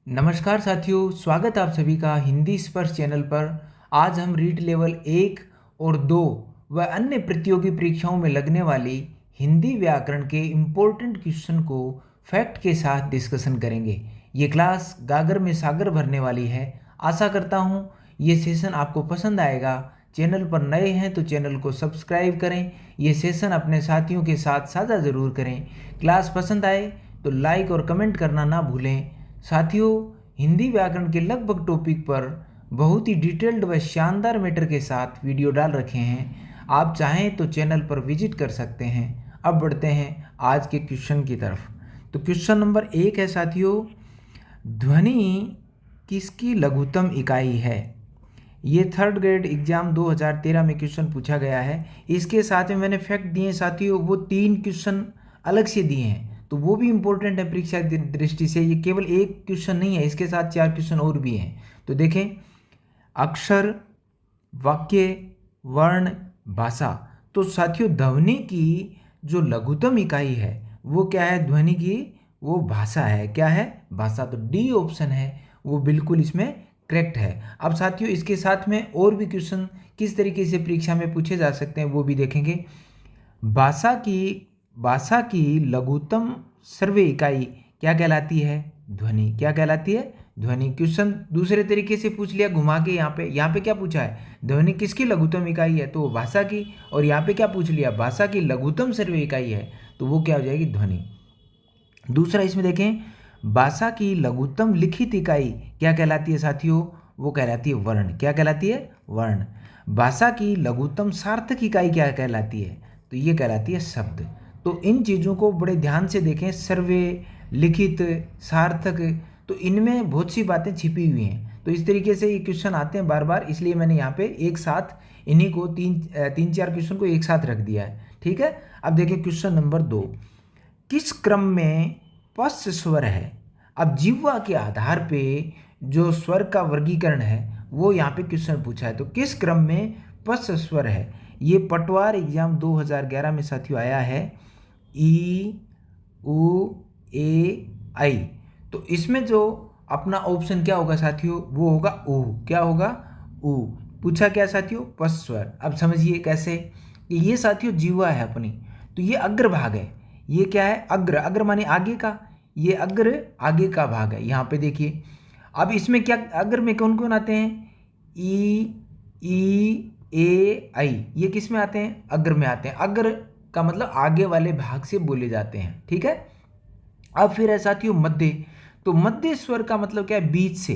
नमस्कार साथियों, स्वागत है आप सभी का हिंदी स्पर्श चैनल पर। आज हम रीड लेवल 1 और 2 व अन्य प्रतियोगी परीक्षाओं में लगने वाली हिंदी व्याकरण के इम्पोर्टेंट क्वेश्चन को फैक्ट के साथ डिस्कशन करेंगे। ये क्लास गागर में सागर भरने वाली है। आशा करता हूँ ये सेशन आपको पसंद आएगा। चैनल पर नए हैं तो चैनल को सब्सक्राइब करें। ये सेशन अपने साथियों के साथ साझा ज़रूर करें। क्लास पसंद आए तो लाइक और कमेंट करना ना भूलें। साथियों, हिंदी व्याकरण के लगभग टॉपिक पर बहुत ही डिटेल्ड व शानदार मैटर के साथ वीडियो डाल रखे हैं। आप चाहें तो चैनल पर विजिट कर सकते हैं। अब बढ़ते हैं आज के क्वेश्चन की तरफ। तो क्वेश्चन नंबर 1 है साथियों, ध्वनि किसकी लघुत्तम इकाई है? ये थर्ड ग्रेड एग्जाम 2013 में क्वेश्चन पूछा गया है। इसके साथ में मैंने फैक्ट दिए साथियों, वो 3 क्वेश्चन अलग से दिए हैं, तो वो भी इम्पोर्टेंट है परीक्षा की दृष्टि से। ये केवल एक क्वेश्चन नहीं है, इसके साथ 4 क्वेश्चन और भी हैं। तो देखें, अक्षर, वाक्य, वर्ण, भाषा। तो साथियों, ध्वनि की जो लघुत्तम इकाई है वो क्या है? ध्वनि की वो भाषा है। क्या है? भाषा। तो डी ऑप्शन है वो बिल्कुल इसमें करेक्ट है। अब साथियों, इसके साथ में और भी क्वेश्चन किस तरीके से परीक्षा में पूछे जा सकते हैं वो भी देखेंगे। भाषा की लघुत्तम सर्वे इकाई क्या कहलाती है? ध्वनि। क्या कहलाती है? ध्वनि। क्वेश्चन दूसरे तरीके से पूछ लिया घुमा के। यहाँ पे क्या पूछा है? ध्वनि किसकी लघुत्तम इकाई है? तो वो भाषा की। और यहाँ पे क्या पूछ लिया? भाषा की लघुत्तम सर्वे इकाई है, तो वो क्या हो जाएगी? ध्वनि। दूसरा इसमें देखें, भाषा की लघुत्तम लिखित इकाई क्या कहलाती है साथियों? वो कहलाती है वर्ण। क्या कहलाती है? वर्ण। भाषा की लघुत्तम सार्थक इकाई क्या कहलाती है? तो ये कहलाती है शब्द। तो इन चीज़ों को बड़े ध्यान से देखें। सर्वे, लिखित, सार्थक, तो इनमें बहुत सी बातें छिपी हुई हैं। तो इस तरीके से ये क्वेश्चन आते हैं बार बार, इसलिए मैंने यहाँ पे एक साथ इन्हीं को तीन चार क्वेश्चन को एक साथ रख दिया है। ठीक है। अब देखिए क्वेश्चन नंबर 2, किस क्रम में पश्च स्वर है? अब जिह्वा के आधार पे जो स्वर का वर्गीकरण है वो यहाँ पे क्वेश्चन पूछा है। तो किस क्रम में पश्च स्वर है? ये पटवार एग्जाम 2011 में साथियों आया है। ई, उ, ए, आई। तो इसमें जो अपना ऑप्शन क्या होगा साथियों? वो होगा उ। क्या होगा? उ। पूछा क्या साथियों? पश्च स्वर। अब समझिए कैसे कि ये साथियों जिह्वा है अपनी, तो ये अग्रभाग है। ये क्या है? अग्र। अग्र माने आगे का। ये अग्र आगे का भाग है। यहाँ पे देखिए, अब इसमें क्या अग्र में कौन कौन आते हैं? ई, ए, आई। ये किस में आते हैं? अग्र में आते हैं। अग्र का मतलब आगे वाले भाग से बोले जाते हैं। ठीक है। अब फिर है साथियों मध्य। तो मध्य स्वर का मतलब क्या है? बीच से,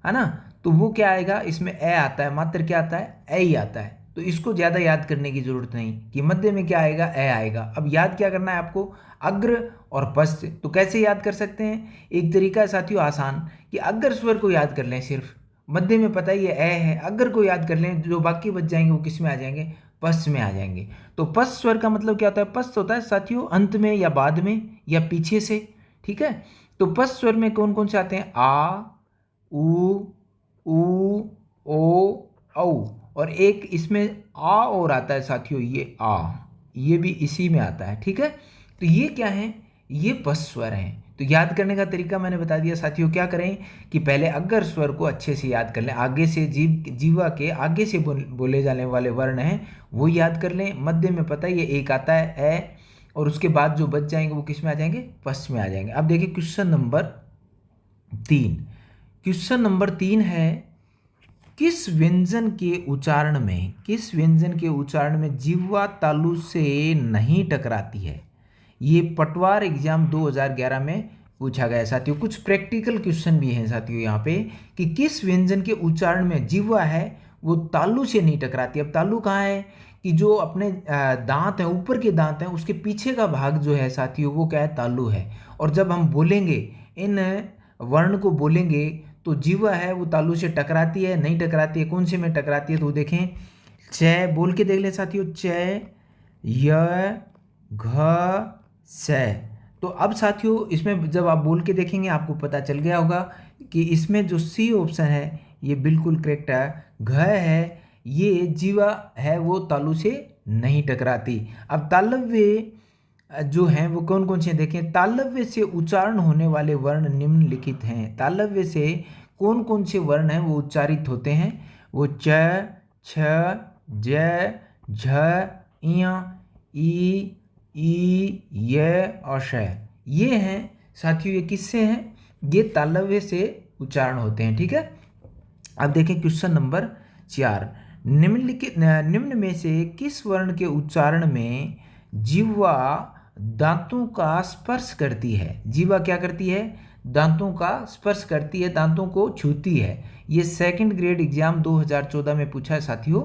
है ना। तो वो क्या आएगा? इसमें ए आता है, मात्र क्या आता है? ए ही आता है। तो इसको ज़्यादा याद करने की जरूरत नहीं कि मध्य में क्या आएगा? ए आएगा। अब याद क्या करना है आपको? अग्र और पश्च। तो कैसे याद कर सकते हैं? एक तरीका है साथियों आसान, कि अग्र स्वर को याद कर लें सिर्फ। मध्य में पता ही है ए है, अग्र को याद कर लें, जो बाकी बच जाएंगे वो किस में आ जाएंगे? पश्च में आ जाएंगे। तो पश्च स्वर का मतलब क्या होता है? पश्च होता है साथियों अंत में या बाद में या पीछे से। ठीक है। तो पश्च स्वर में कौन कौन से आते हैं? आ, उ, ओ, औ। और एक इसमें आ और आता है साथियों, ये आ, ये भी इसी में आता है। ठीक है। तो ये क्या है? ये पश्च स्वर हैं। तो याद करने का तरीका मैंने बता दिया साथियों। क्या करें कि पहले अग्र स्वर को अच्छे से याद कर लें। आगे से जीवा के आगे से बोले जाने वाले वर्ण हैं वो याद कर लें। मध्य में पता ही है एक आता है ए, और उसके बाद जो बच जाएंगे वो किस में आ जाएंगे? पश्च में आ जाएंगे। अब देखिए क्वेश्चन नंबर 3। क्वेश्चन नंबर 3 है, किस व्यंजन के उच्चारण में जिह्वा तालु से नहीं टकराती है? ये पटवार एग्जाम 2011 में पूछा गया है साथियों। कुछ प्रैक्टिकल क्वेश्चन भी हैं साथियों यहाँ पे, कि किस व्यंजन के उच्चारण में जिह्वा है वो तालु से नहीं टकराती। अब तालु कहाँ है? कि जो अपने दांत हैं, ऊपर के दांत हैं, उसके पीछे का भाग जो है साथियों वो क्या है? तालु है। और जब हम बोलेंगे इन वर्ण को बोलेंगे तो जिह्वा है वो तालु से टकराती है नहीं टकराती है? कौन से में टकराती है? तो देखें, च बोल के देख ले साथियों। च, य, घ, से। तो अब साथियों इसमें जब आप बोल के देखेंगे आपको पता चल गया होगा कि इसमें जो सी ऑप्शन है ये बिल्कुल करेक्ट है। घ है, ये जीवा है वो तालु से नहीं टकराती। अब तालव्य जो हैं वो कौन कौन से हैं? देखें, तालव्य से उच्चारण होने वाले वर्ण निम्नलिखित हैं। तालव्य से कौन कौन से वर्ण हैं वो उच्चारित होते हैं? वो च, छ, ज, झ, ञ, ई, य और श। ये हैं साथियों, ये किससे हैं? ये तालव्य से उच्चारण होते हैं। ठीक है। अब देखें क्वेश्चन नंबर 4। निम्न में से किस वर्ण के उच्चारण में जिह्वा दांतों का स्पर्श करती है? जिह्वा क्या करती है? दांतों का स्पर्श करती है, दांतों को छूती है। ये सेकंड ग्रेड एग्जाम 2014 में पूछा है साथियों।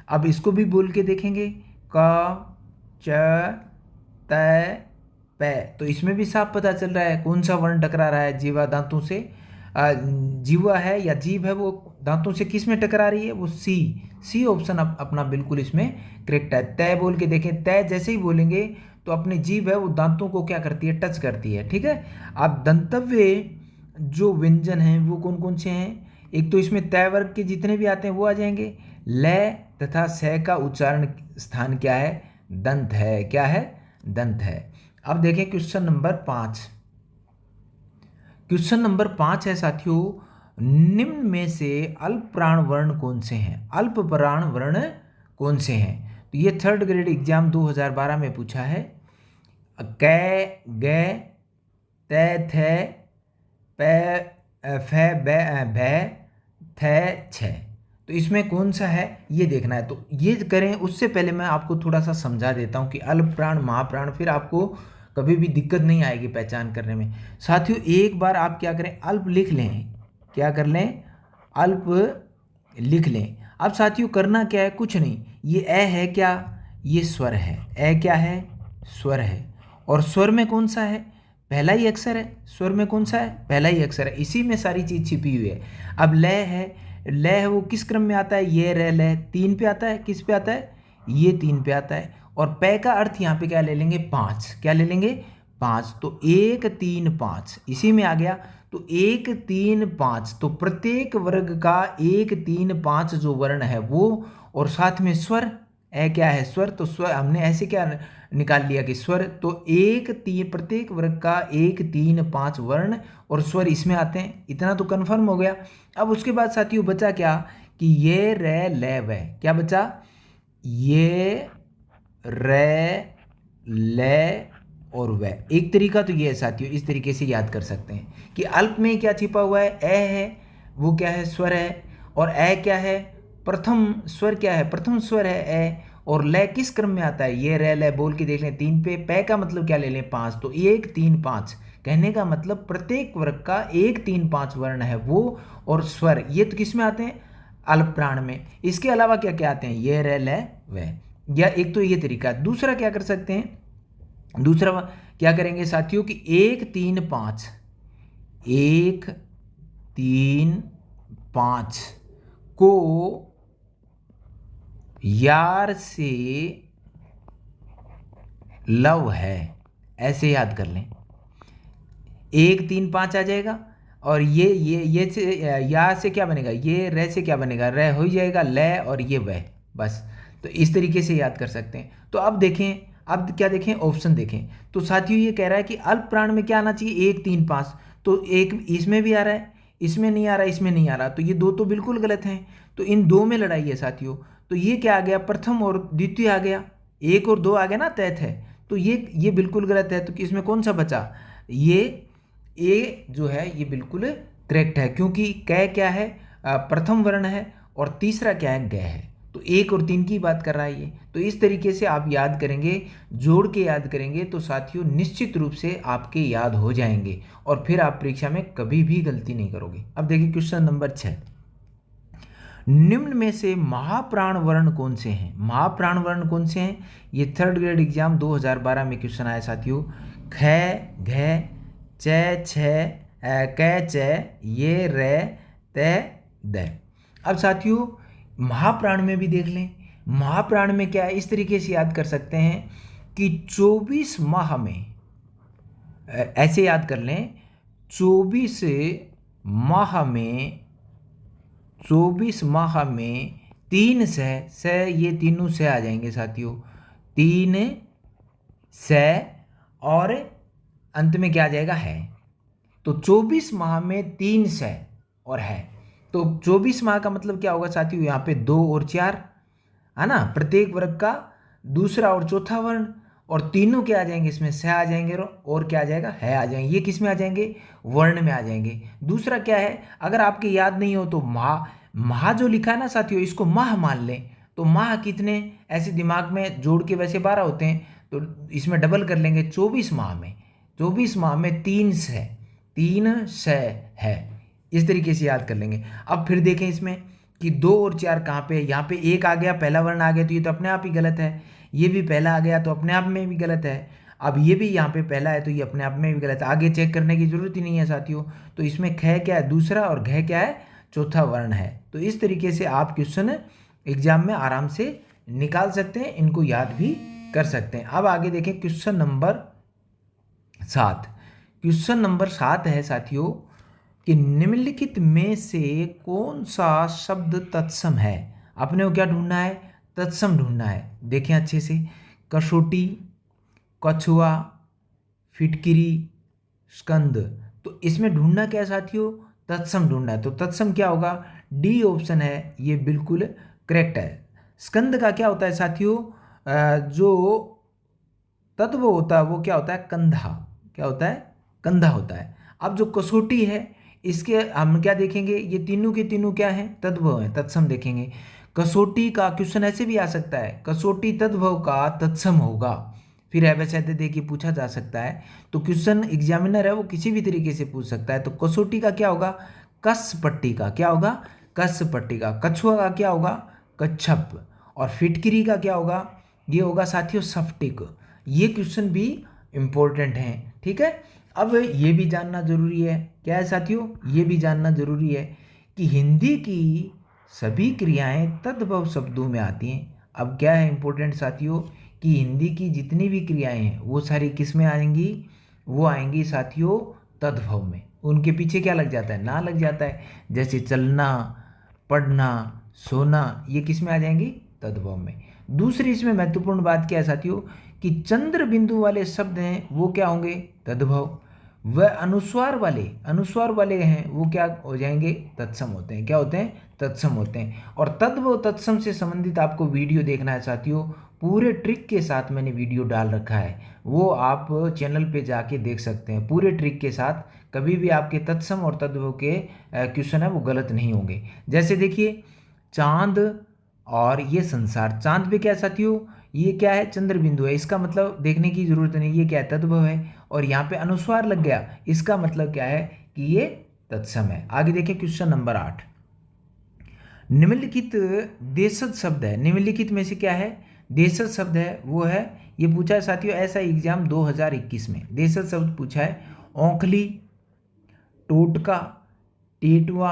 अब इसको भी बोल के देखेंगे। क, च, त, प। तो इसमें भी साफ पता चल रहा है कौन सा वर्ण टकरा रहा है जिह्वा दांतों से। जीवा है या जीभ है वो दांतों से किस में टकरा रही है? वो सी ऑप्शन अपना बिल्कुल इसमें करेक्ट है। तय बोल के देखें, तय जैसे ही बोलेंगे तो अपनी जीभ है वो दांतों को क्या करती है? टच करती है। ठीक है। अब दंतव्य जो व्यंजन हैं वो कौन कौन से हैं? एक तो इसमें तय वर्ग के जितने भी आते हैं वो आ जाएंगे। ल तथा स का उच्चारण स्थान क्या है? दंत है। क्या है? दंत है। अब देखें क्वेश्चन नंबर 5। क्वेश्चन नंबर 5 है साथियों, निम्न में से अल्प प्राण वर्ण कौन से हैं? अल्प प्राण वर्ण कौन से हैं? तो ये थर्ड ग्रेड एग्जाम 2012 में पूछा है। कै, गे, तै, थे, पै, फै, बै, भै, थे, छ। तो इसमें कौन सा है ये देखना है। तो ये करें उससे पहले मैं आपको थोड़ा सा समझा देता हूँ कि अल्प प्राण महाप्राण, फिर आपको कभी भी दिक्कत नहीं आएगी पहचान करने में। साथियों एक बार आप क्या करें? अल्प लिख लें। क्या कर लें? अल्प लिख लें। अब साथियों करना क्या है? कुछ नहीं। ये ए है क्या? ये स्वर है। ए क्या है? स्वर है। और स्वर में कौन सा है? पहला ही अक्षर है। स्वर में कौन सा है? पहला ही अक्षर है। इसी में सारी चीज़ छिपी हुई है। अब लय है, लय है वो किस क्रम में आता है? ये रे लय 3 पे आता है। किस पे आता है? ये 3 पे आता है। और पै का अर्थ यहाँ पे क्या ले लेंगे? 5। क्या ले लेंगे? 5। तो 1 3 5 इसी में आ गया। तो 1 3 5, तो प्रत्येक वर्ग का 1 3 5 जो वर्ण है वो, और साथ में स्वर। ए क्या है? स्वर। तो स्वर हमने ऐसे क्या निकाल लिया कि स्वर। तो 1 3 प्रत्येक वर्ग का 1 3 5 वर्ण और स्वर इसमें आते हैं। इतना तो कन्फर्म हो गया। अब उसके बाद साथियों बचा क्या? कि ये रे ले वे। क्या बचा? ये रे ले और वे। एक तरीका तो ये है साथियों, इस तरीके से याद कर सकते हैं कि अल्प में क्या छिपा हुआ है? ए है, वो क्या है? स्वर है। और ए क्या है? प्रथम स्वर क्या है? प्रथम स्वर है ए। और लय किस क्रम में आता है? ये रे लय बोल के देख लें 3 पे। पै का मतलब क्या ले लें? 5। तो 1 3 5 कहने का मतलब प्रत्येक वर्ग का 1 3 5 वर्ण है वो, और स्वर ये तो किस में आते हैं? अल्प प्राण में। इसके अलावा क्या क्या आते हैं? ये रे लय वे। या एक तो ये तरीका। दूसरा क्या कर सकते हैं? दूसरा क्या करेंगे साथियों कि 1 3 5 1 3 5 को यार से लव है, ऐसे याद कर लें। 1 3 5 आ जाएगा। और ये से या से क्या बनेगा? ये रे से क्या बनेगा? रे हो ही जाएगा। ले और ये वह, बस। तो इस तरीके से याद कर सकते हैं। तो अब देखें, अब क्या देखें? ऑप्शन देखें। तो साथियों ये कह रहा है कि अल्प प्राण में क्या आना चाहिए? 1 3 5। तो एक इसमें भी आ रहा है, इसमें नहीं आ रहा, इसमें नहीं आ रहा। तो ये दो तो बिल्कुल गलत हैं। तो इन दो में लड़ाई है साथियों। तो ये क्या आ गया? प्रथम और द्वितीय आ गया। 1 और 2 आ गया ना, तैथ है। तो ये बिल्कुल गलत है। तो इसमें कौन सा बचा? ये ए जो है ये बिल्कुल करेक्ट है, क्योंकि कै क्या है? प्रथम वर्ण है। और तीसरा क्या है? ग है। तो 1 और 3 की बात कर रहा है ये। तो इस तरीके से आप याद करेंगे, जोड़ के याद करेंगे तो साथियों निश्चित रूप से आपके याद हो जाएंगे, और फिर आप परीक्षा में कभी भी गलती नहीं करोगे। अब देखिए क्वेश्चन नंबर 6। निम्न में से महाप्राण वर्ण कौन से हैं? महाप्राण वर्ण कौन से हैं? ये थर्ड ग्रेड एग्जाम 2012 में क्वेश्चन आया साथियों। ख, घ, च, छ, कै, च, ये रे, ते, द। अब साथियों महाप्राण में भी देख लें। महाप्राण में क्या है? इस तरीके से याद कर सकते हैं कि 24 माह में, ऐसे याद कर लें, 24 माह में 24 माह में 3 सह, ये तीनों सह आ जाएंगे साथियों। 3 सह और अंत में क्या आ जाएगा, है। तो 24 माह में 3 से और है, तो 24 माह का मतलब क्या होगा साथियों, यहाँ पे 2 और 4 है ना, प्रत्येक वर्ग का दूसरा और चौथा वर्ण, और तीनों क्या आ जाएंगे इसमें, से आ जाएंगे और क्या आ जाएगा, है आ जाएंगे। ये किस में आ जाएंगे, वर्ण में आ जाएंगे। दूसरा क्या है, अगर आपके याद नहीं हो तो माह, माह जो लिखा है ना साथियों, इसको माह मान लें। तो माह कितने, ऐसे दिमाग में जोड़ के वैसे 12 होते हैं, तो इसमें डबल कर लेंगे, 24 माह में, 24 माह में 3 से, 3 से है, इस तरीके से याद कर लेंगे। अब फिर देखें इसमें कि 2 और 4 कहाँ पे, यहाँ पे 1 आ गया, पहला वर्ण आ गया, तो ये तो अपने आप ही गलत है। ये भी पहला आ गया तो अपने आप में भी गलत है। अब ये भी यहाँ पे पहला है तो ये अपने आप में भी गलत है, आगे चेक करने की जरूरत ही नहीं है साथियों। तो इसमें ख क्या है, दूसरा, और घ क्या है, चौथा वर्ण है। तो इस तरीके से आप क्वेश्चन एग्जाम में आराम से निकाल सकते हैं, इनको याद भी कर सकते हैं। अब आगे देखें क्वेश्चन नंबर 7। क्वेश्चन नंबर 7 है साथियों कि निम्नलिखित में से कौन सा शब्द तत्सम है। अपने को क्या ढूंढना है, तत्सम ढूंढना है। देखें अच्छे से, कसौटी, कछुआ, फिटकिरी, स्कंद। तो इसमें ढूंढना क्या है साथियों, तत्सम ढूंढना है। तो तत्सम क्या होगा, डी ऑप्शन है, ये बिल्कुल करेक्ट है। स्कंद का क्या होता है साथियों, जो तत्व होता है वो क्या होता है, कंधा, क्या होता है, कंधा होता है। अब जो कसौटी है, इसके हम क्या देखेंगे, ये तीनों के तीनों क्या हैं, तद्भव हैं, तत्सम देखेंगे। कसौटी का क्वेश्चन ऐसे भी आ सकता है, कसौटी तद्भव का तत्सम होगा, फिर अवैध दे के पूछा जा सकता है। तो क्वेश्चन एग्जामिनर है वो किसी भी तरीके से पूछ सकता है। तो कसौटी का क्या होगा, कस पट्टी का, क्या होगा, कस पट्टी का। कछुआ का क्या होगा, कच्छप। और फिटकिरी का क्या होगा, ये होगा साथियों सफ्टिक। ये क्वेश्चन भी इम्पोर्टेंट हैं, ठीक है। अब ये भी जानना जरूरी है, क्या है साथियों, ये भी जानना जरूरी है कि हिंदी की सभी क्रियाएं तद्भव शब्दों में आती हैं। अब क्या है इम्पोर्टेंट साथियों कि हिंदी की जितनी भी क्रियाएं हैं वो सारी किस में आएंगी, वो आएंगी साथियों तद्भव में। उनके पीछे क्या लग जाता है, ना लग जाता है। जैसे चलना, पढ़ना, सोना, ये किस में आ जाएंगी, तद्भव में। दूसरी इसमें महत्वपूर्ण बात क्या है साथियों कि चंद्र बिंदु वाले शब्द हैं वो क्या होंगे, तद्भव। वह अनुस्वार वाले हैं वो क्या हो जाएंगे, तत्सम होते हैं। क्या होते हैं, तत्सम होते हैं। और तद्भव तत्सम से संबंधित आपको वीडियो देखना है साथियों, पूरे ट्रिक के साथ मैंने वीडियो डाल रखा है, वो आप चैनल पे जाके देख सकते हैं पूरे ट्रिक के साथ। कभी भी आपके तत्सम और तद्भव के क्वेश्चन है वो गलत नहीं होंगे। जैसे देखिए, चांद और ये संसार, चांद पे क्या है साथियों, ये क्या है, चंद्र बिंदु है, इसका मतलब देखने की जरूरत नहीं, ये क्या है, तद्भव है। और यहाँ पे अनुस्वार लग गया, इसका मतलब क्या है कि ये तत्सम है। आगे देखें क्वेश्चन नंबर 8। निम्नलिखित देशज शब्द है, निम्नलिखित में से क्या है, देशज शब्द है वो है, ये पूछा है साथियों ऐसा एग्जाम 2021 में देशज शब्द पूछा है। औंखली, टोटका, टेटुआ,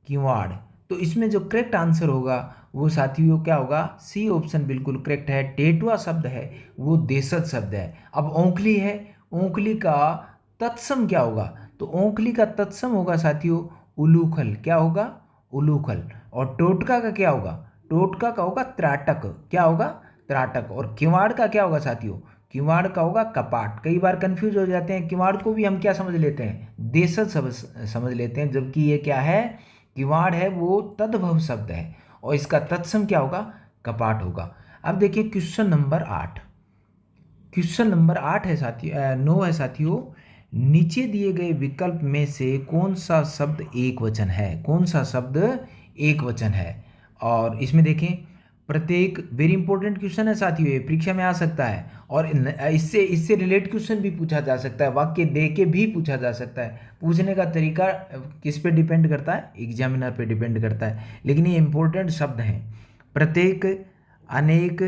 किवाड़। तो इसमें जो करेक्ट आंसर होगा वो साथियों क्या होगा, सी ऑप्शन बिल्कुल करेक्ट है। टेटुआ शब्द है वो देशज शब्द है। अब औंखली है, औंखली का तत्सम क्या होगा, तो औंखली का तत्सम होगा साथियों उलूखल, क्या होगा, उलूखल। और टोटका का क्या होगा, टोटका का होगा त्राटक, क्या होगा, त्राटक। और किवाड़ का क्या होगा साथियों, किवाड़ का होगा कपाट। कई बार कंफ्यूज हो जाते हैं, किवाड़ को भी हम क्या समझ लेते हैं, देशज समझ लेते हैं, जबकि ये क्या है, किवाड़ है वो तद्भव शब्द है और इसका तत्सम क्या होगा, कपाट होगा। अब देखिए क्वेश्चन नंबर 8। क्वेश्चन नंबर 8 है साथियों, 9 है साथियों। नीचे दिए गए विकल्प में से कौन सा शब्द एक वचन है, कौन सा शब्द एक वचन है। और इसमें देखें, प्रत्येक, वेरी इंपॉर्टेंट क्वेश्चन है साथियों, ये परीक्षा में आ सकता है। और इससे इससे रिलेटेड क्वेश्चन भी पूछा जा सकता है, वाक्य दे के भी पूछा जा सकता है। पूछने का तरीका किस पे डिपेंड करता है, एग्जामिनर पे डिपेंड करता है। लेकिन ये इंपॉर्टेंट शब्द हैं, प्रत्येक, अनेक,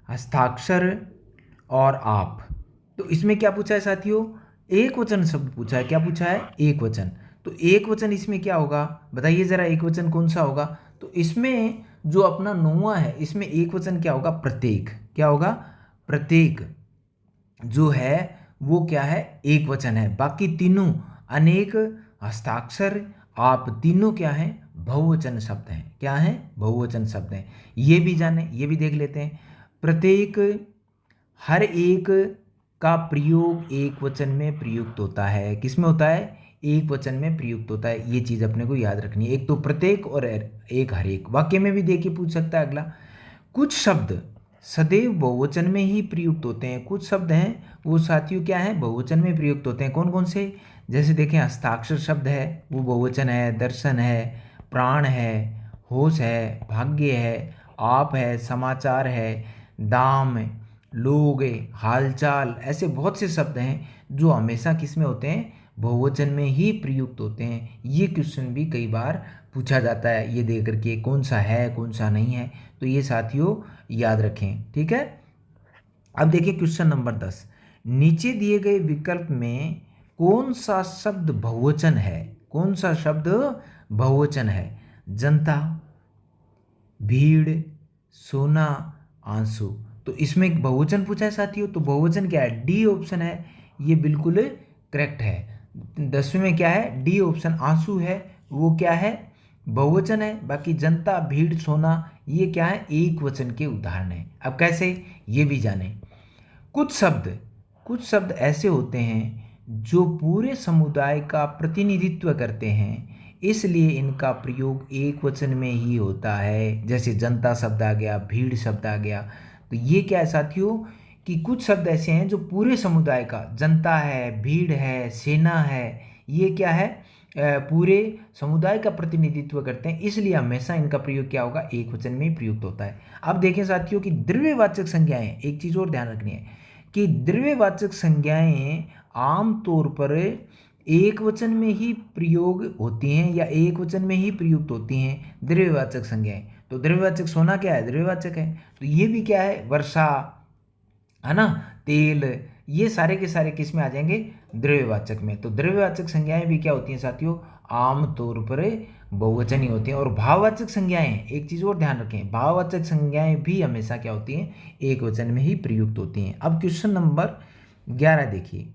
हस्ताक्षर और आप। तो इसमें क्या पूछा है साथियों, एक वचन शब्द पूछा है। क्या पूछा है, एक वचन। तो एक वचन इसमें क्या होगा, बताइए जरा, एक वचन कौन सा होगा। तो इसमें जो अपना 9वां है, इसमें एक वचन क्या होगा, प्रत्येक। क्या होगा, प्रत्येक जो है वो क्या है, एक वचन है। बाकी तीनों, अनेक, हस्ताक्षर, आप, तीनों क्या हैं, बहुवचन शब्द हैं। क्या हैं, बहुवचन शब्द हैं। ये भी जाने, ये भी देख लेते हैं। प्रत्येक, हर एक, का प्रयोग एक वचन में प्रयुक्त होता है। किस में होता है? एक वचन में प्रयुक्त होता है। ये चीज़ अपने को याद रखनी है। एक तो प्रत्येक और एक हर एक। वाक्य में भी देखिए पूछ सकता है अगला। कुछ शब्द सदैव बहुवचन में ही प्रयुक्त होते हैं। कुछ शब्द हैं वो साथियों क्या है? बहुवचन में प्रयुक्त होते हैं। कौन कौन से? जैसे देखें, हस्ताक्षर शब्द है वो बहुवचन है, दर्शन है, प्राण है, होश है, भाग्य है, आप है, समाचार है, दाम, लोग, हालचाल, ऐसे बहुत से शब्द हैं जो हमेशा किस में होते हैं? बहुवचन में ही प्रयुक्त होते हैं। ये क्वेश्चन भी कई बार पूछा जाता है, ये देख करके कौन सा है कौन सा नहीं है। तो ये साथियों याद रखें, ठीक है। अब देखिए क्वेश्चन नंबर 10। नीचे दिए गए विकल्प में कौन सा शब्द बहुवचन है? कौन सा शब्द बहुवचन है? जनता, भीड़, सोना, आंसू। तो इसमें एक बहुवचन पूछा है साथियों, तो बहुवचन क्या है? डी ऑप्शन है, ये बिल्कुल करेक्ट है। 10वीं में क्या है? डी ऑप्शन, आंसू है, वो क्या है? बहुवचन है। बाकी जनता, भीड़, सोना ये क्या है? एक वचन के उदाहरण है। अब कैसे, ये भी जाने। कुछ शब्द ऐसे होते हैं जो पूरे समुदाय का प्रतिनिधित्व करते हैं, इसलिए इनका प्रयोग एक वचन में ही होता है। जैसे जनता शब्द आ गया, भीड़ शब्द आ गया। तो ये क्या है साथियों कि कुछ शब्द ऐसे हैं जो पूरे समुदाय का, जनता है, भीड़ है, सेना है, ये क्या है? पूरे समुदाय का प्रतिनिधित्व करते हैं, इसलिए हमेशा इनका प्रयोग क्या होगा? एक वचन में ही प्रयुक्त होता है। अब देखें साथियों कि द्रव्यवाचक संज्ञाएं, एक चीज़ और ध्यान रखनी है कि द्रव्यवाचक संज्ञाएं आमतौर पर एक वचन में ही प्रयोग होती हैं या एक वचन में ही प्रयुक्त होती हैं द्रव्यवाचक संज्ञाएं। तो द्रव्यवाचक सोना क्या है? द्रव्यवाचक है। तो ये भी क्या है? वर्षा, है ना, तेल, ये सारे के सारे किस में आ जाएंगे? द्रव्यवाचक में। तो द्रव्यवाचक संज्ञाएं भी क्या होती हैं साथियों? आमतौर पर बहुवचन ही होती हैं। और भाववाचक संज्ञाएं, एक चीज़ और ध्यान रखें, भाववाचक संज्ञाएं भी हमेशा क्या होती हैं? एक वचन में ही प्रयुक्त होती हैं। अब क्वेश्चन नंबर 11 देखिए।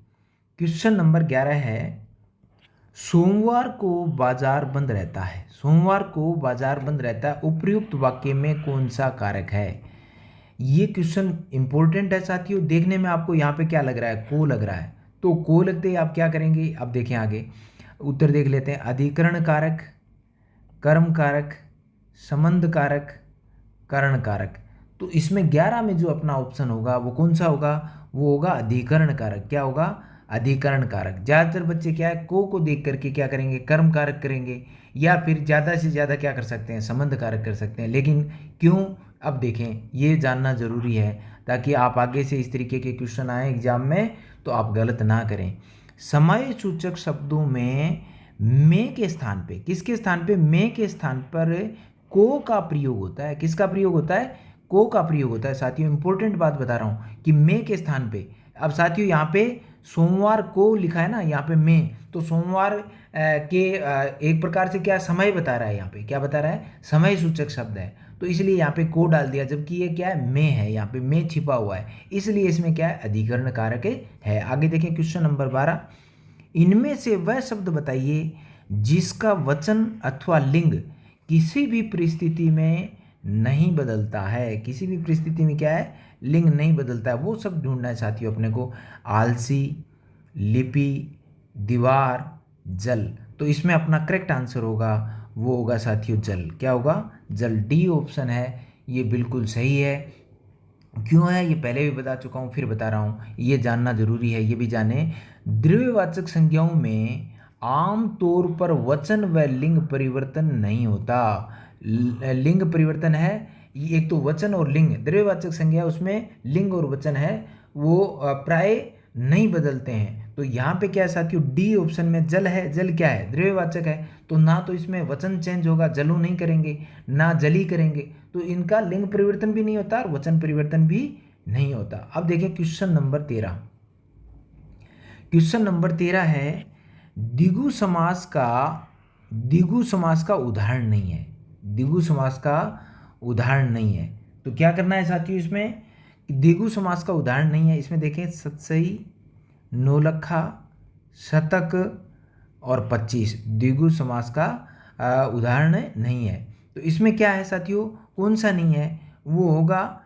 क्वेश्चन नंबर 11 है, सोमवार को बाजार बंद रहता है। सोमवार को बाजार बंद रहता है, उपयुक्त वाक्य में कौन सा कारक है? ये क्वेश्चन इंपॉर्टेंट है साथियों। देखने में आपको यहाँ पे क्या लग रहा है? को लग रहा है। तो को लगते ही आप क्या करेंगे? अब देखें आगे उत्तर देख लेते हैं। अधिकरण कारक, कर्म कारक, संबंध कारक, करण कारक। तो इसमें 11 में जो अपना ऑप्शन होगा वो कौन सा होगा? वो होगा अधिकरण कारक। क्या होगा? अधिकरण कारक। ज़्यादातर बच्चे क्या है? को देख करके क्या करेंगे? कर्म कारक करेंगे, या फिर ज़्यादा से ज़्यादा क्या कर सकते हैं? संबंध कारक कर सकते हैं। लेकिन क्यों? अब देखें, ये जानना ज़रूरी है ताकि आप आगे से इस तरीके के क्वेश्चन आए एग्जाम में तो आप गलत ना करें। समय सूचक शब्दों में में के स्थान पे, किसके स्थान पे? में के स्थान पर को का प्रयोग होता है। किसका प्रयोग होता है? को का प्रयोग होता है साथियों। इंपॉर्टेंट बात बता रहा हूँ कि में के स्थान पे। अब साथियों यहाँ पे सोमवार को लिखा है ना, यहाँ पे में, तो सोमवार के एक प्रकार से क्या समय बता रहा है? यहाँ पे क्या बता रहा है? समय सूचक शब्द है, तो इसलिए यहाँ पे को डाल दिया, जबकि ये क्या है? में है, यहाँ पे में छिपा हुआ है, इसलिए इसमें क्या है? अधिकरण कारक है। आगे देखें क्वेश्चन नंबर 12। इनमें से वह शब्द बताइए जिसका वचन अथवा लिंग किसी भी परिस्थिति में नहीं बदलता है। किसी भी परिस्थिति में क्या है? लिंग नहीं बदलता है। वो सब ढूंढना है साथियों अपने को। आलसी, लिपि, दीवार, जल। तो इसमें अपना करेक्ट आंसर होगा, वो होगा साथियों जल। क्या होगा? जल। डी ऑप्शन है, ये बिल्कुल सही है। क्यों है? ये पहले भी बता चुका हूँ, फिर बता रहा हूँ, ये जानना जरूरी है, ये भी जाने। द्रव्यवाचक संज्ञाओं में आम तौर पर वचन व लिंग परिवर्तन नहीं होता। लिंग परिवर्तन है, एक तो वचन और लिंग, द्रव्यवाचक संज्ञा उसमें लिंग और वचन है, वो प्राय नहीं बदलते हैं। तो यहाँ पे क्या है साथियों? डी ऑप्शन में जल है। जल क्या है? द्रव्यवाचक है, तो ना तो इसमें वचन चेंज होगा, जलू नहीं करेंगे, ना जली करेंगे, तो इनका लिंग परिवर्तन भी नहीं होता और वचन परिवर्तन भी नहीं होता। अब देखिए क्वेश्चन नंबर 13। क्वेश्चन नंबर 13 है, द्विगु समास का उदाहरण नहीं है। द्विगु समास का उदाहरण नहीं है, तो क्या करना है साथियों? इसमें द्विगु समास का उदाहरण नहीं है। इसमें देखें सतसई, नौलखा, शतक और 25 द्विगु समास का उदाहरण नहीं है। तो इसमें क्या है साथियों? कौन सा नहीं है? वो होगा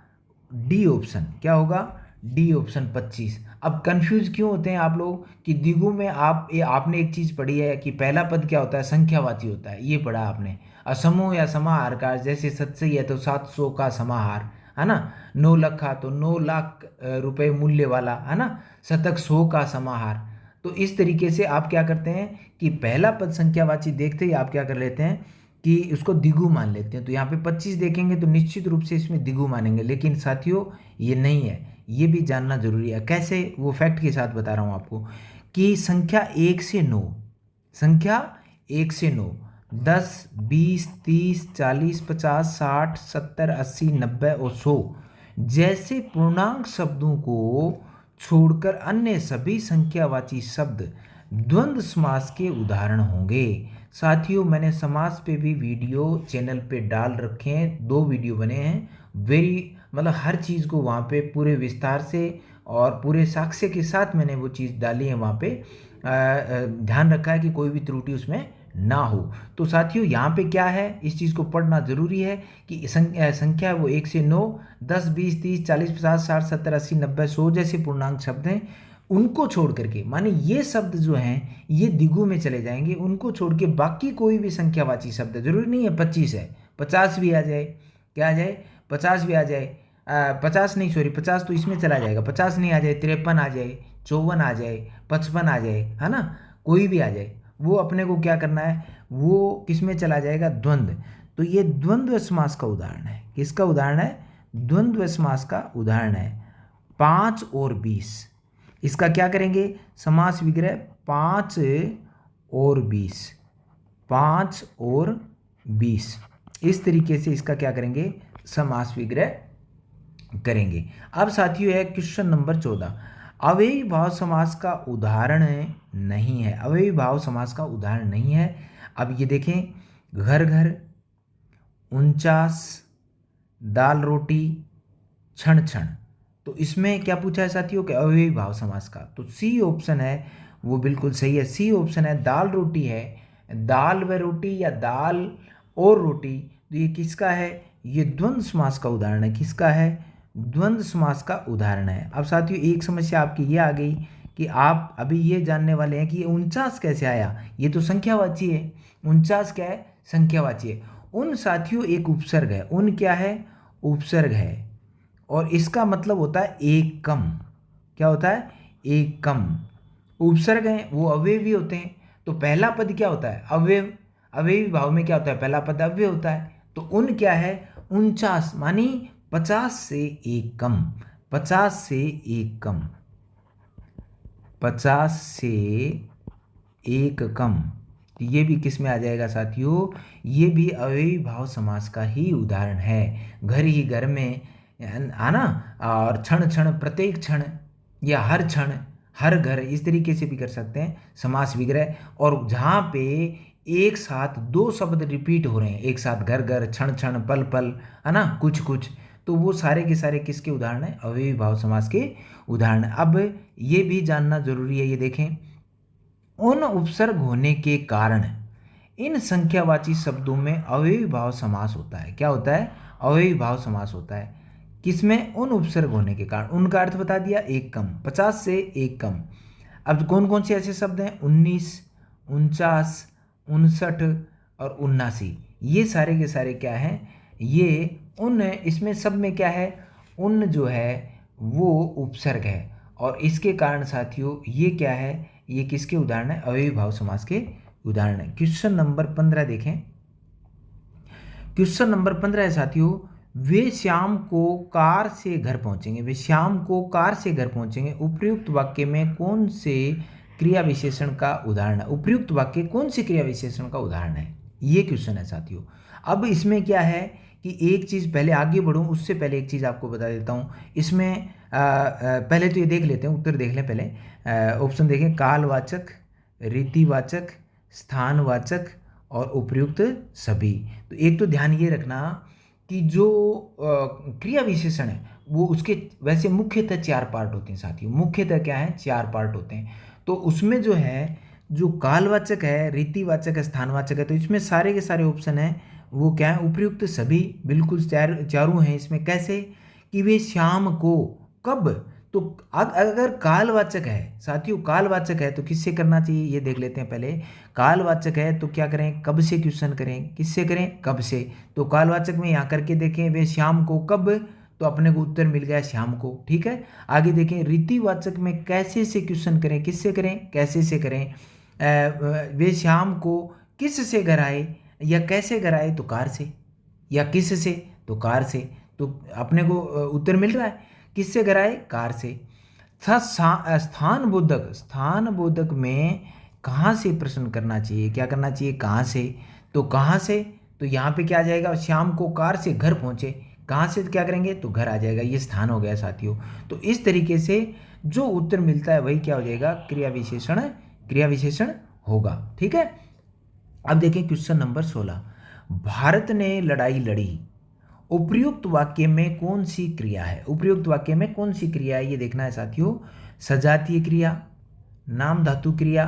डी ऑप्शन। क्या होगा? D option 25। अब कंफ्यूज क्यों होते हैं आप लोग कि द्विगु में आपने एक चीज़ पढ़ी है कि पहला पद क्या होता है, संख्यावाची होता है, ये पढ़ा आपने। असमूह या समाहार का, जैसे 700 है तो 700 का समाहार, है ना। 9 लखा तो 9 लाख रुपए मूल्य वाला, है ना। शतक 100 का समाहार। तो इस तरीके से आप क्या करते हैं कि पहला पद संख्यावाची देखते ही आप क्या कर लेते हैं कि उसको द्विगु मान लेते हैं। तो यहाँ पे 25 देखेंगे तो निश्चित रूप से इसमें द्विगु मानेंगे, लेकिन साथियों ये नहीं है, ये भी जानना जरूरी है। कैसे, वो फैक्ट के साथ बता रहा हूँ आपको कि संख्या 1 से 9, संख्या 1 से 9, 10, 20, 30, 40, 50, 60, 70, 80, 90 और 100 जैसे पूर्णांक शब्दों को छोड़कर अन्य सभी संख्यावाची शब्द द्वंद्व समास के उदाहरण होंगे। साथियों मैंने समास पे भी वीडियो चैनल पे डाल रखे हैं, 2 वीडियो बने हैं, मतलब हर चीज़ को वहाँ पे पूरे विस्तार से और पूरे साक्ष्य के साथ मैंने वो चीज़ डाली है वहाँ पे। ध्यान रखा है कि कोई भी त्रुटि उसमें ना हो। तो साथियों यहाँ पे क्या है, इस चीज़ को पढ़ना जरूरी है कि संख्या वो 1 से 9, 10, 20, 30, 40, 50, 60, 70, 80, 90, 100 जैसे पूर्णांक शब्द हैं, उनको छोड़ करके, माने ये शब्द जो हैं ये द्विगु में चले जाएंगे, उनको छोड़ के बाकी कोई भी संख्यावाची शब्द, जरूरी नहीं है 25 है, 50 भी आ जाए, क्या आ जाए, 50 भी आ जाए, 50 नहीं, सॉरी 50 तो इसमें चला जाएगा, 50 नहीं आ जाए, 53 आ जाए, 54 आ जाए, 55 आ जाए, है ना, कोई भी आ जाए, वो अपने को क्या करना है, वो किस में चला जाएगा, द्वंद्व। तो ये द्वंद्व समास का उदाहरण है। किसका उदाहरण है, द्वंद्व समास का उदाहरण है। 5 और 20, इसका क्या करेंगे, समास विग्रह 5 और 20, 5 और 20, इस तरीके से इसका क्या करेंगे, समास विग्रह करेंगे। अब साथियों है क्वेश्चन नंबर 14, अव्ययी भाव समास का उदाहरण नहीं है, अव्ययी भाव समास का उदाहरण नहीं है। अब ये देखें, घर घर, 49, दाल रोटी, क्षण क्षण, तो इसमें क्या पूछा है साथियों के अव्ययी भाव समास का, तो सी ऑप्शन है वो बिल्कुल सही है। सी ऑप्शन है, दाल रोटी है, दाल व रोटी या दाल और रोटी, तो ये किसका है, ये द्वंद्व समास का उदाहरण है। किसका है, द्वंद्व समास का उदाहरण है। अब साथियों एक समस्या आपकी ये आ गई कि आप अभी ये जानने वाले हैं कि ये 49 कैसे आया, ये तो संख्यावाची है, 49 क्या है, संख्यावाची है। उन साथियों एक उपसर्ग है, उन क्या है, उपसर्ग है, और इसका मतलब होता है एक कम, क्या होता है, एक कम। उपसर्ग हैं वो अवयवी होते हैं, तो पहला पद क्या होता है, अवयव, अवयवी भाव में क्या होता है, पहला पद अव्यय होता है। तो उन क्या है, 49, मानी 50 से एक कम, 50 से एक कम, 50 से एक कम, तो ये भी किस में आ जाएगा साथियों, ये भी अव्ययी भाव समास का ही उदाहरण है। घर ही घर में, आना, और क्षण क्षण, प्रत्येक क्षण, या हर क्षण, हर घर, इस तरीके से भी कर सकते हैं समास विग्रह। और जहाँ पे एक साथ 2 शब्द रिपीट हो रहे हैं एक साथ, घर घर, क्षण क्षण, पल पल, है ना, कुछ कुछ, तो वो सारे के सारे किसके उदाहरण है, अव्ययी भाव समास के उदाहरण। अब ये भी जानना जरूरी है, ये देखें, उन उपसर्ग होने के कारण इन संख्यावाची शब्दों में अव्ययी भाव समास होता है। क्या होता है, अव्ययी भाव समास होता है, किसमें, उन उपसर्ग होने के कारण। उनका अर्थ बता दिया, एक कम, 50 से एक कम। अब कौन कौन से ऐसे शब्द हैं, 19, 49, 59 और 79, ये सारे के सारे क्या हैं, ये उन, इसमें सब में क्या है, उन जो है वो उपसर्ग है, और इसके कारण साथियों ये क्या है, ये किसके उदाहरण है, अव्ययी भाव समास के उदाहरण है। क्वेश्चन नंबर 15 देखें, क्वेश्चन नंबर 15 है साथियों, वे शाम को कार से घर पहुंचेंगे, वे शाम को कार से घर पहुंचेंगे, उपयुक्त वाक्य में कौन से क्रिया विशेषण का उदाहरण है, उपयुक्त वाक्य कौन से क्रिया विशेषण का उदाहरण है, ये क्वेश्चन है साथियों। अब इसमें क्या है कि एक चीज़, पहले आगे बढ़ूं उससे पहले एक चीज़ आपको बता देता हूं। इसमें पहले तो ये देख लेते हैं, उत्तर देख लें पहले। ऑप्शन देखें, कालवाचक, रीतिवाचक, स्थानवाचक और उपयुक्त सभी। तो एक तो ध्यान ये रखना कि जो क्रिया विशेषण है वो उसके वैसे मुख्यतः 4 पार्ट होते हैं साथियों, मुख्यतः क्या है, 4 पार्ट होते हैं। तो उसमें जो है, जो कालवाचक है, रीतिवाचक है, स्थानवाचक है, तो इसमें सारे के सारे ऑप्शन हैं वो क्या है, उपयुक्त सभी, बिल्कुल चारों हैं इसमें। कैसे कि वे शाम को, कब, तो अगर कालवाचक है साथियों, कालवाचक है तो किससे करना चाहिए ये देख लेते हैं पहले। कालवाचक है तो क्या करें, कब से क्वेश्चन करें, किससे करें, कब से। तो कालवाचक में यहाँ करके देखें, वे शाम को कब, तो अपने को उत्तर मिल गया शाम को, ठीक है। आगे देखें, रीतिवाचक में कैसे से क्वेश्चन करें, किससे करें, कैसे से करें। वे शाम को किस से घर आए या कैसे घर आए, तो कार से, या किस से तो कार से। तो अपने को उत्तर मिल रहा है किससे घर आए, कार से। स्थान बोधक, स्थान बोधक में कहाँ से प्रश्न करना चाहिए, क्या करना चाहिए, कहाँ से। तो कहाँ से, तो यहाँ पे क्या आ जाएगा, शाम को कार से घर पहुँचे, कहाँ से क्या करेंगे, तो घर आ जाएगा, ये स्थान हो गया साथियों। तो इस तरीके से जो उत्तर मिलता है वही क्या हो जाएगा, क्रिया विशेषण, क्रिया विशेषण होगा, ठीक है। अब देखें क्वेश्चन नंबर 16, भारत ने लड़ाई लड़ी, उपयुक्त वाक्य में कौन सी क्रिया है, उपयुक्त वाक्य में कौन सी क्रिया है ये देखना है साथियों। सजातीय क्रिया, नाम धातु क्रिया,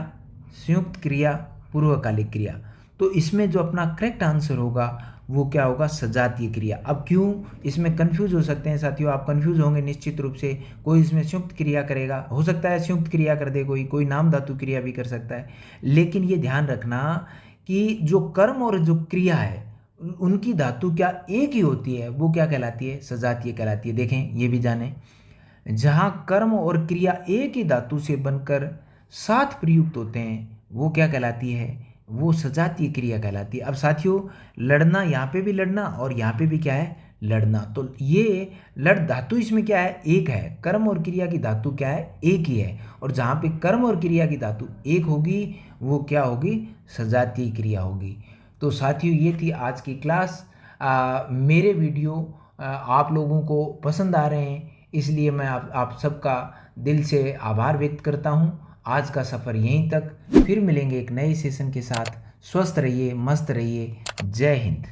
संयुक्त क्रिया, पूर्वकालिक क्रिया। तो इसमें जो अपना करेक्ट आंसर होगा वो क्या होगा, सजातीय क्रिया। अब क्यों इसमें कंफ्यूज हो सकते हैं साथियों, आप कंफ्यूज होंगे निश्चित रूप से। कोई इसमें संयुक्त क्रिया करेगा, हो सकता है संयुक्त क्रिया कर दे, कोई नाम धातु क्रिया भी कर सकता है। लेकिन ये ध्यान रखना कि जो कर्म और जो क्रिया है उनकी धातु क्या एक ही होती है, वो क्या कहलाती है, सजातीय कहलाती है। देखें ये भी जाने, जहाँ कर्म और क्रिया एक ही धातु से बनकर साथ प्रयुक्त होते हैं वो क्या कहलाती है, वो सजातीय क्रिया कहलाती है। अब साथियों लड़ना, यहाँ पे भी लड़ना और यहाँ पे भी क्या है, लड़ना। तो ये लड़ धातु इसमें क्या है, एक है। कर्म और क्रिया की धातु क्या है, एक ही है। और जहाँ पे कर्म और क्रिया की धातु एक होगी वो क्या होगी, सजातीय क्रिया होगी। तो साथियों ये थी आज की क्लास। मेरे वीडियो आप लोगों को पसंद आ रहे हैं, इसलिए मैं आप सबका दिल से आभार व्यक्त करता हूँ। आज का सफ़र यहीं तक, फिर मिलेंगे एक नए सेशन के साथ। स्वस्थ रहिए, मस्त रहिए। जय हिंद।